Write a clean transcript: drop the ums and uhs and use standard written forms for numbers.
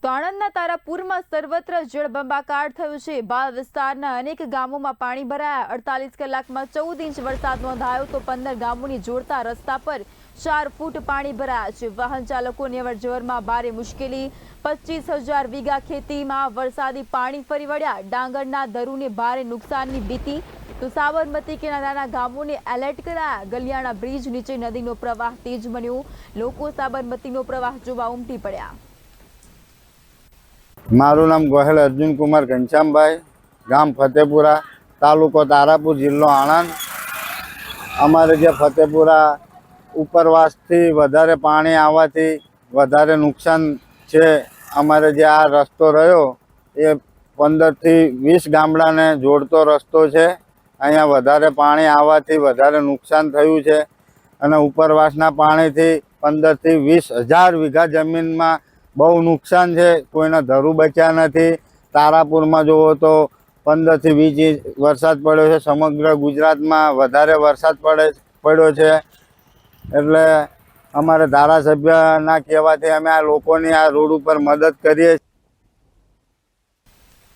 તો આણંદના તારાપુરમાં સર્વત્ર જળબંબાકાર થયો છે। બાળ વિસ્તારના અનેક ગામોમાં પાણી ભરાયા। 48 કલાકમાં 14 ઇંચ વરસાદ નોંધાયો તો 15 ગામોને જોડતા રસ્તા પર 4 ફૂટ પાણી ભરાયા છે। વાહન ચાલકોની અવરજવરમાં ભારે મુશ્કેલી। 25,000 વીઘા ખેતીમાં વરસાદી પાણી ફરી વળ્યા। ડાંગરના ધરુને ભારે નુકસાનની ભીતિ। તો સાબરમતી કિનારાના ગામોને એલર્ટ કરાયા। ગલિયાણા બ્રિજ નીચે નદીનો પ્રવાહ તેજ બન્યો। લોકો સાબરમતીનો પ્રવાહ જોવા ઉમટી પડ્યા। મારું નામ ગોહેલ અર્જુન કુમાર ઘનશ્યામભાઈ, ગામ ફતેપુરા, તાલુકો તારાપુર, જિલ્લો આણંદ। અમારે જે ફતેપુરા ઉપરવાસથી વધારે પાણી આવવાથી વધારે નુકસાન છે। અમારે જે આ રસ્તો રહ્યો એ 15 થી 20 ગામડાને જોડતો રસ્તો છે। અહીંયા વધારે પાણી આવવાથી વધારે નુકસાન થયું છે અને ઉપરવાસના પાણીથી 15 થી 20,000 વીઘા જમીનમાં બહુ નુકસાન છે। કોઈના ધરું બચ્યા નથી। તારાપુરમાં જુઓ તો 15 થી 20 ઇંચ વરસાદ પડ્યો છે। સમગ્ર ગુજરાતમાં વધારે વરસાદ પડ્યો છે। એટલે અમારે ધારાસભ્યના કહેવાથી અમે આ લોકોની આ રોડ ઉપર મદદ કરીએ।